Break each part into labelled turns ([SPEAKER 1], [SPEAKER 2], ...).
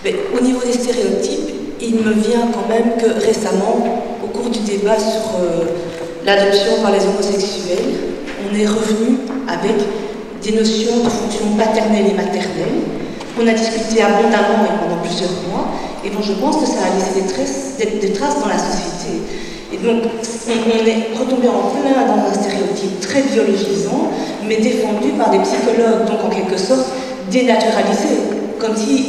[SPEAKER 1] Mais au niveau des stéréotypes, il me vient quand même que récemment, au cours du débat sur l'adoption par les homosexuels, on est revenu avec des notions de fonction paternelle et maternelle qu'on a discuté abondamment et pendant plusieurs mois, et dont je pense que ça a laissé des traces dans la société. Et donc, on est retombé en plein dans un stéréotype très biologisant, mais défendu par des psychologues, donc en quelque sorte dénaturalisé, comme si,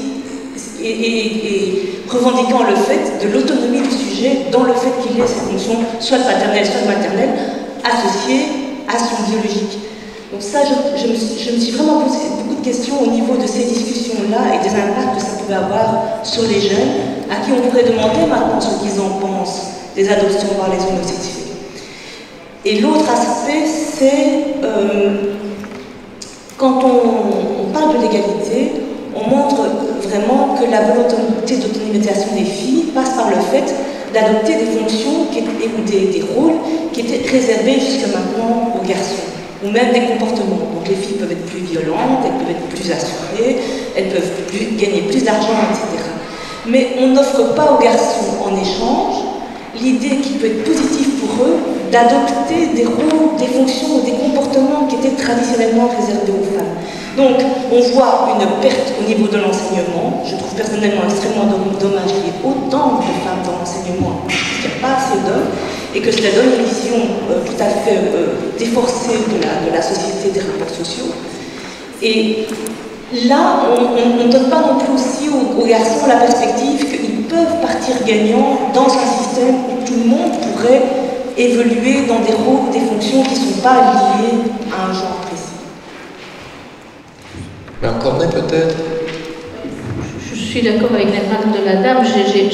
[SPEAKER 1] et revendiquant le fait de l'autonomie du sujet dans le fait qu'il ait ses fonctions, soit paternelles, soit maternelles, associées à son biologique. Donc ça, je me suis vraiment posé beaucoup de questions au niveau de ces discussions-là et des impacts que ça pouvait avoir sur les jeunes, à qui on pourrait demander maintenant ce qu'ils en pensent des adoptions par les homosexuels. Et l'autre aspect, c'est quand on parle de l'égalité, on montre vraiment que la volonté d'autonomisation des filles passe par le fait d'adopter des fonctions ou des rôles qui étaient réservés jusqu'à maintenant aux garçons, ou même des comportements. Donc les filles peuvent être plus violentes, elles peuvent être plus assurées, elles peuvent gagner plus d'argent, etc. Mais on n'offre pas aux garçons en échange l'idée qui peut être positive pour eux d'adopter des rôles, des fonctions ou des comportements qui étaient traditionnellement réservés aux femmes. Donc on voit une perte au niveau de l'enseignement. Je trouve personnellement extrêmement dommage qu'il y ait autant de femmes dans l'enseignement, qu'il n'y a pas assez d'hommes, et que cela donne une vision tout à fait déforcée de la société, des rapports sociaux. Et là, on ne donne pas non plus aussi aux garçons la perspective qu'ils peuvent partir gagnants dans un système où tout le monde pourrait évoluer dans des rôles, des fonctions qui ne sont pas liées à un genre précis.
[SPEAKER 2] Mais encore peut-être.
[SPEAKER 3] Je suis d'accord avec les remarques de la dame. J'ai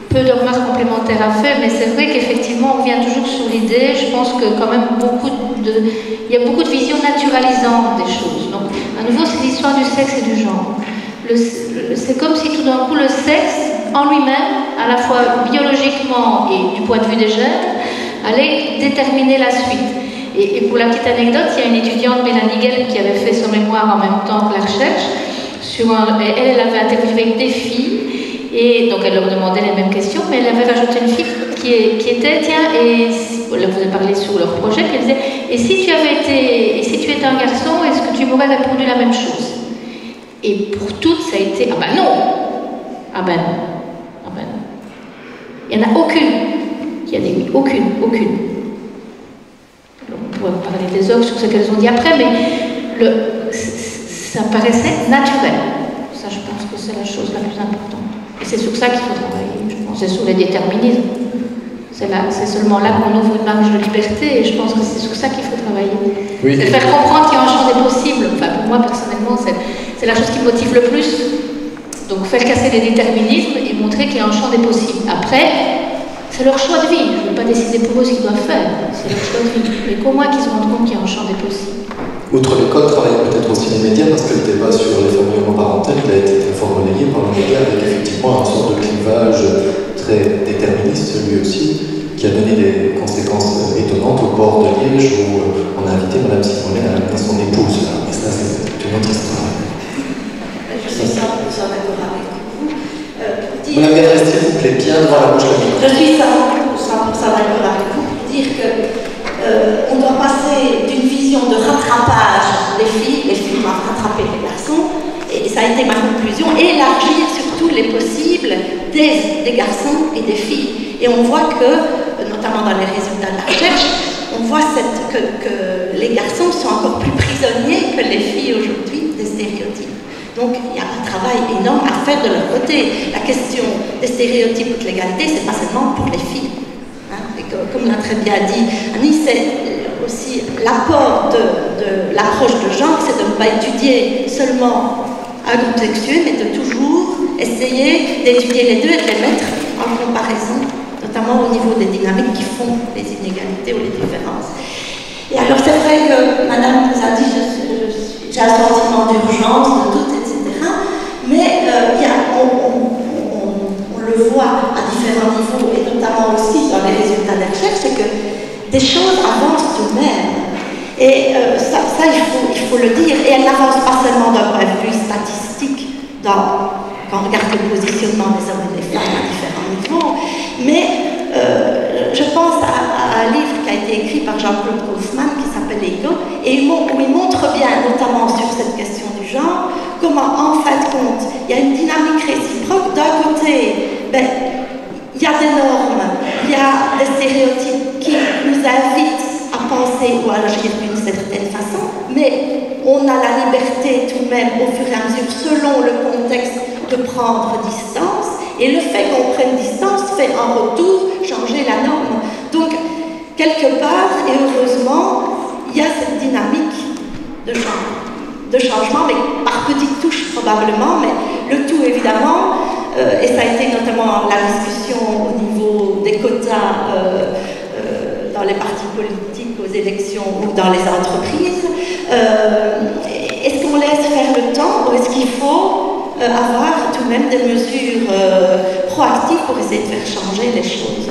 [SPEAKER 3] peu de remarques complémentaires à faire, mais c'est vrai qu'effectivement, on revient toujours sur l'idée. Je pense que quand même il y a beaucoup de visions naturalisantes des choses. Donc, à nouveau, c'est l'histoire du sexe et du genre. C'est comme si tout d'un coup le sexe en lui-même, à la fois biologiquement et du point de vue des gènes, allait déterminer la suite. Et pour la petite anecdote, il y a une étudiante, Mélanie Guel, qui avait fait son mémoire en même temps que la recherche. Elle avait interviewé avec des filles, et donc elle leur demandait les mêmes questions, mais elle avait rajouté une fille qui était, tiens, et elle vous a parlé sur leur projet, puis elle disait, et si tu étais un garçon, est-ce que tu m'aurais répondu la même chose? Et pour toutes, ça a été, ah ben non, ah ben non, ah ben non. Il n'y en a aucune qui a dit oui, aucune. On pourrait parler des autres sur ce qu'elles ont dit après, mais ça paraissait naturel. Ça, je pense que c'est la chose la plus importante. Et c'est sur ça qu'il faut travailler, je pense, c'est sur les déterminismes. C'est seulement là qu'on ouvre une marge de liberté, et je pense que c'est sur ça qu'il faut travailler. Oui, c'est faire comprendre qu'il y a un champ des possibles. Enfin, pour moi, personnellement, c'est la chose qui me motive le plus. Donc, faire casser les déterminismes et montrer qu'il y a un champ des possibles. Après, c'est leur choix de vie. Je ne veux pas décider pour eux ce qu'ils doivent faire. C'est leur choix de vie. Mais qu'au moins qu'ils se rendent compte qu'il y a un champ des possibles.
[SPEAKER 2] Outre l'école, travailler peut-être aussi les médias, parce que le débat sur les familles homoparentales, il a été très fort relayé par les médias, avec effectivement un sorte de clivage très déterministe, lui aussi, qui a donné des conséquences étonnantes au port de Liège, où on a invité Mme Simonet à amener son épouse. Et ça, c'est une autre histoire.
[SPEAKER 4] Je suis 100% d'accord avec vous.
[SPEAKER 2] Vous l'avez resté, s'il vous plaît, bien devant la bouche de la.
[SPEAKER 4] Je suis 100% d'accord avec vous pour dire qu'on doit passer d'une vision de rattrapage des filles doivent rattraper les garçons, et ça a été ma conclusion, et élargir surtout les possibles des garçons et des filles. Et on voit que, notamment dans les résultats de la recherche, on voit que les garçons sont encore plus prisonniers que les filles aujourd'hui des stéréotypes. Donc il y a un travail énorme à faire de leur côté. La question des stéréotypes de l'égalité, c'est pas seulement pour les filles. Hein, et comme l'a très bien dit Annie, c'est aussi l'apport de l'approche de genre, c'est de ne pas étudier seulement un groupe sexuel, mais de toujours essayer d'étudier les deux et de les mettre en comparaison, notamment au niveau des dynamiques qui font les inégalités ou les différences. Et alors c'est vrai que Madame nous a dit, j'ai un sentiment d'urgence, de doute, etc. Mais on le voit à différents niveaux, et notamment aussi dans les résultats des recherches, c'est que des choses avancent tout de même. Et ça il faut le dire. Et elles n'avancent pas seulement d'un point de vue statistique, quand quand on regarde le positionnement des hommes et des femmes à différents niveaux. Mais je pense à un livre qui a été écrit par Jean-Claude Kaufmann qui s'appelle Ego, et où il montre bien, notamment sur cette question du genre, comment en fin de compte, il y a une dynamique réciproque. D'un côté, il y a des normes, il y a des stéréotypes qui nous invitent à penser ou à agir d'une certaine façon, mais on a la liberté tout de même, au fur et à mesure, selon le contexte, de prendre distance, et le fait qu'on prenne distance fait en retour changer la norme. Donc, quelque part, et heureusement, il y a cette dynamique de changement, mais par petites touches probablement, mais le tout évidemment, et ça a été notamment la discussion au niveau des quotas dans les partis politiques, aux élections ou dans les entreprises. Est-ce qu'on laisse faire le temps ou est-ce qu'il faut avoir tout de même des mesures proactives pour essayer de faire changer les choses?